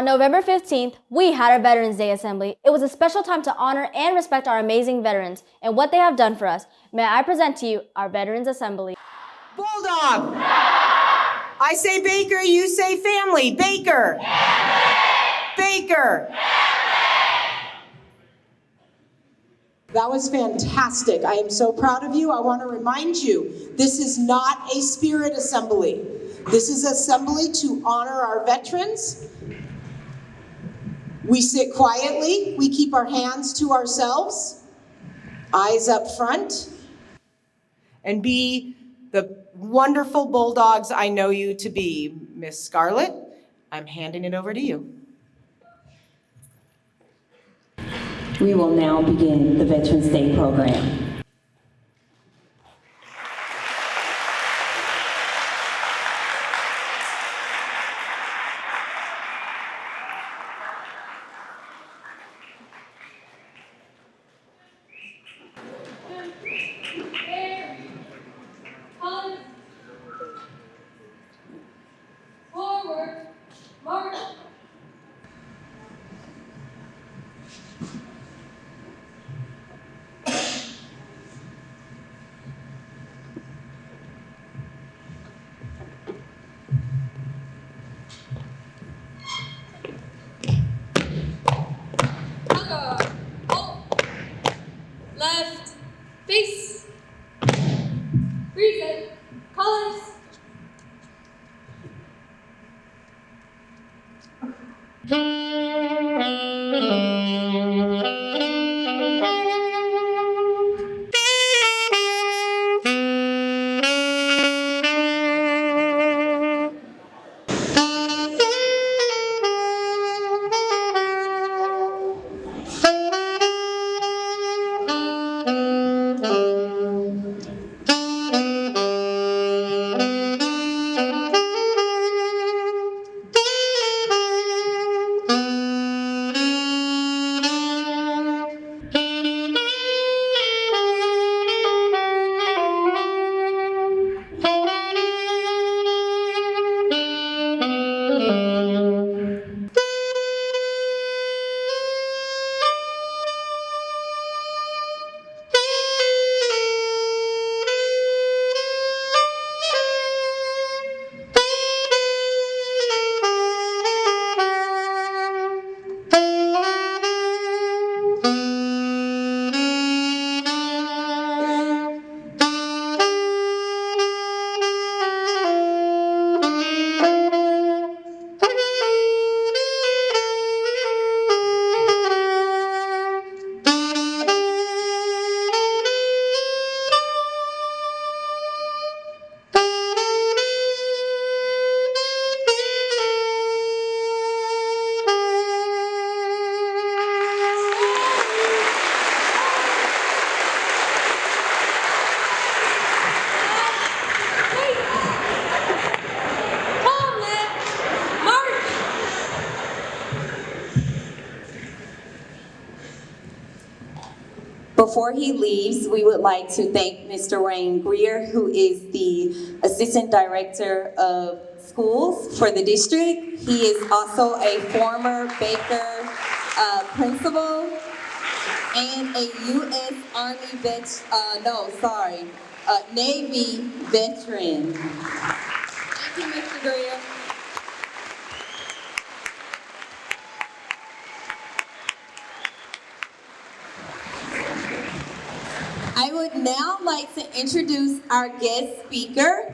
On November 15th, we had our Veterans Day Assembly. It was a special time to honor and respect our amazing veterans and what they have done for us. May I present to you our Veterans Assembly. Bulldog! I say Baker, you say family. Baker! Baker! That was fantastic. I am so proud of you. I want to remind you, this is not a spirit assembly. This is an assembly to honor our veterans. We sit quietly. We keep our hands to ourselves, eyes up front. And be the wonderful Bulldogs I know you to be. Miss Scarlett, I'm handing it over to you. We will now begin the Veterans Day program. Forward, march. Left, face, reason, colors. Before he leaves, we would like to thank Mr. Wayne Greer, who is the Assistant Director of Schools for the district. He is also a former Baker principal and a U.S. Army Navy veteran. Thank you, Mr. Greer. I would now like to introduce our guest speaker.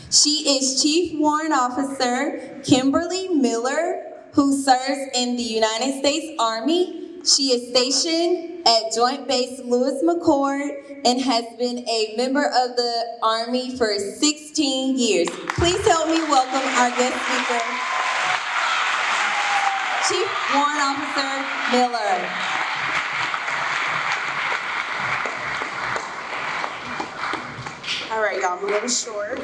She is Chief Warrant Officer Kimberly Miller, who serves in the United States Army. She is stationed at Joint Base Lewis McChord and has been a member of the Army for 16 years. Please help me welcome our guest speaker, Chief Warrant Officer Miller. All right, y'all, I'm a little short.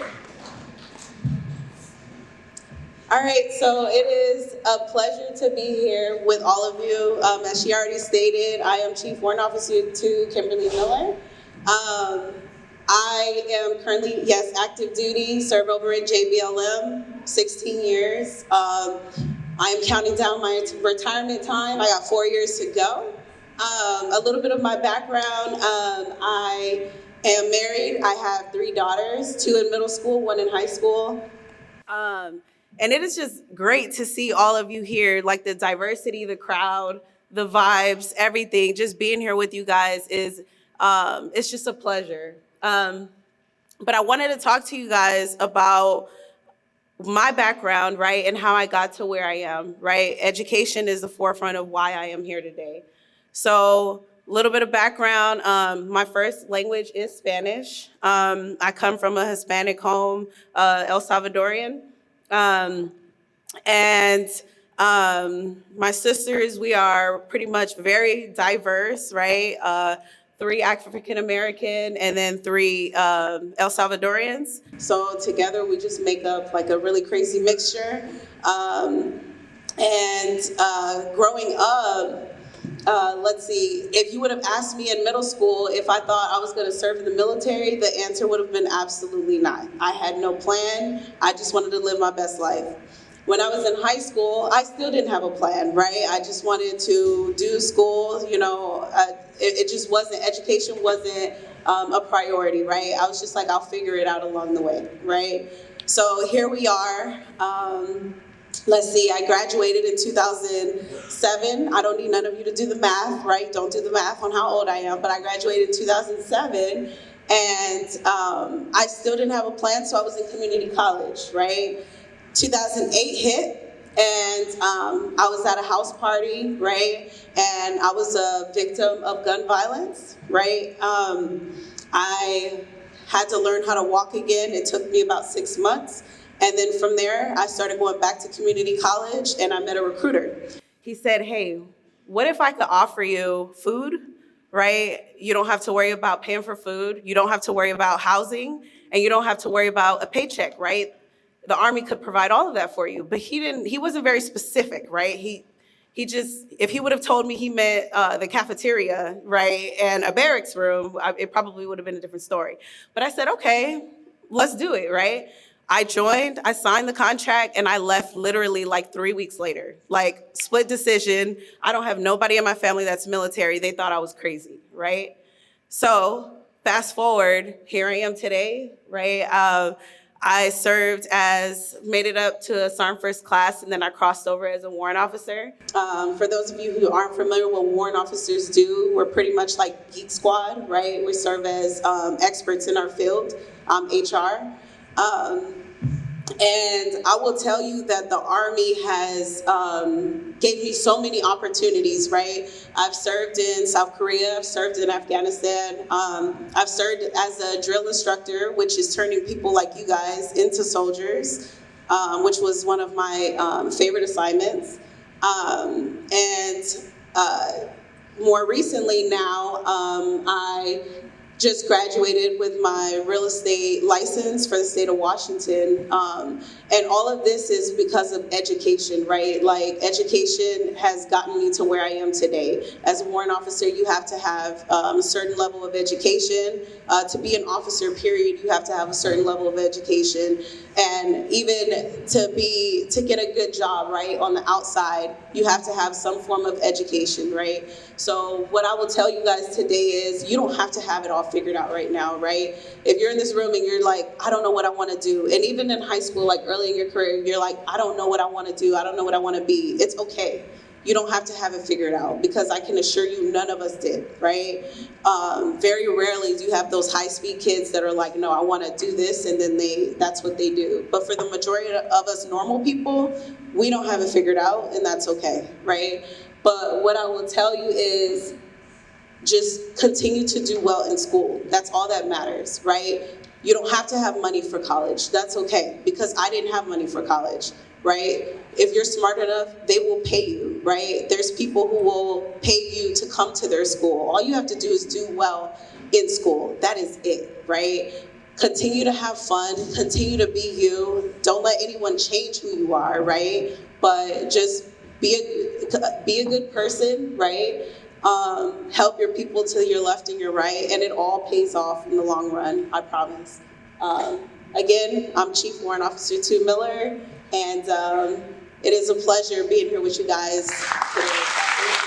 All right, so it is a pleasure to be here with all of you. As she already stated, I am Chief Warrant Officer to Kimberly Miller. I am currently, yes, active duty, serve over at JBLM, 16 years. I am counting down my retirement time. I got 4 years to go. A little bit of my background, I am married. I have 3 daughters, 2 in middle school, 1 in high school. And it is just great to see all of you here, like the diversity, the crowd, the vibes, everything. Just being here with you guys is, it's just a pleasure. But I wanted to talk to you guys about my background, right, and how I got to where I am, right? Education is the forefront of why I am here today. So a little bit of background, my first language is Spanish. I come from a Hispanic home, El Salvadorian. And my sisters, we are pretty much very diverse, right? 3 African American and then 3 El Salvadorians. So together we just make up like a really crazy mixture. Growing up, let's see, if you would have asked me in middle school if I thought I was going to serve in the military, the answer would have been absolutely not. I had no plan. I just wanted to live my best life. When I was in high school, I still didn't have a plan, right? I just wanted to do school, you know, it just wasn't, education wasn't a priority, right? I was just like, I'll figure it out along the way, right? So here we are. Let's see, I graduated in 2007. I don't need none of you to do the math, right? Don't do the math on how old I am, but I graduated in 2007 and I still didn't have a plan, so I was in community college, right? 2008 hit and I was at a house party, right? And I was a victim of gun violence, right? I had to learn how to walk again. It took me about 6 months. And then from there, I started going back to community college and I met a recruiter. He said, hey, what if I could offer you food, right? You don't have to worry about paying for food. You don't have to worry about housing and you don't have to worry about a paycheck, right? The Army could provide all of that for you, but he wasn't very specific, right? He just, if he would have told me he meant the cafeteria, right, and a barracks room, it probably would have been a different story. But I said, okay, let's do it, right? I joined, I signed the contract, and I left literally like 3 weeks later. Like, split decision. I don't have nobody in my family that's military. They thought I was crazy, right? So fast forward, here I am today, right? I served made it up to a Sergeant First Class, and then I crossed over as a warrant officer. For those of you who aren't familiar with what warrant officers do, we're pretty much like Geek Squad, right? We serve as experts in our field, HR. And I will tell you that the Army has gave me so many opportunities, right? I've served in South Korea, I've served in Afghanistan, I've served as a drill instructor, which is turning people like you guys into soldiers, which was one of my favorite assignments. More recently now, I just graduated with my real estate license for the state of Washington. And all of this is because of education, right? Like, education has gotten me to where I am today. As a warrant officer, you have to have a certain level of education. To be an officer, period, you have to have a certain level of education. And even to get a good job, right, on the outside, you have to have some form of education, right? So what I will tell you guys today is you don't have to have it all figured out right now, right? If you're in this room and you're like, I don't know what I want to do, and even in high school, like early in your career, you're like, I don't know what I want to do, I don't know what I want to be, it's okay. You don't have to have it figured out, because I can assure you none of us did, right? Very rarely do you have those high-speed kids that are like, no, I want to do this, and then that's what they do. But for the majority of us normal people, we don't have it figured out, and that's okay, right? But what I will tell you is just continue to do well in school. That's all that matters, right? You don't have to have money for college. That's okay, because I didn't have money for college, right? If you're smart enough, they will pay you, right? There's people who will pay you to come to their school. All you have to do is do well in school. That is it, right? Continue to have fun, continue to be you. Don't let anyone change who you are, right? But just be a good person, right? Help your people to your left and your right, and it all pays off in the long run, I promise. Again, I'm Chief Warrant Officer 2 Miller, and It is a pleasure being here with you guys today. Thank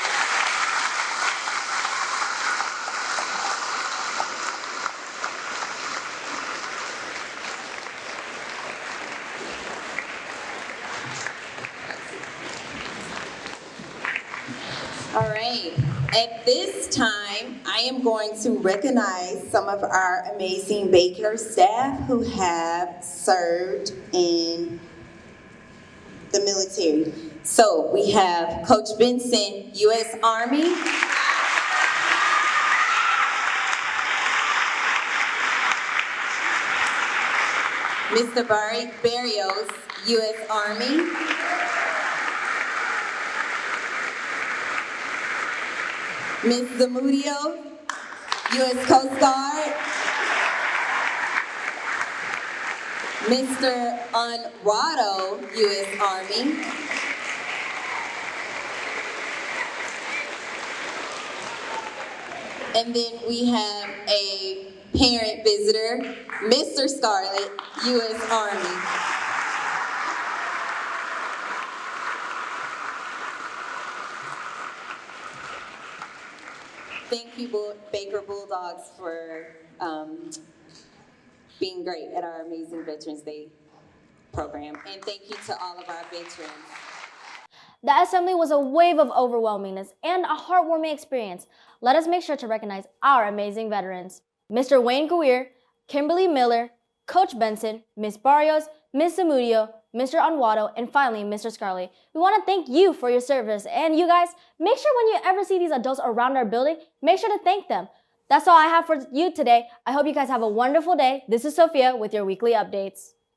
you. All right. At this time, I am going to recognize some of our amazing Baker staff who have served in the military. So we have Coach Benson, U.S. Army. Mr. Barrios, U.S. Army. Ms. Zamudio, U.S. Coast Guard. Mr. Unrado, U.S. Army. And then we have a parent visitor, Mr. Scarlett, U.S. Army. Thank you, Baker Bulldogs, for being great at our amazing Veterans Day program. And thank you to all of our veterans. The assembly was a wave of overwhelmingness and a heartwarming experience. Let us make sure to recognize our amazing veterans. Mr. Wayne Guir, Kimberly Miller, Coach Benson, Ms. Barrios, Ms. Zamudio, Mr. Onwado, and finally, Mr. Scarlett. We want to thank you for your service. And you guys, make sure when you ever see these adults around our building, make sure to thank them. That's all I have for you today. I hope you guys have a wonderful day. This is Sophia with your weekly updates.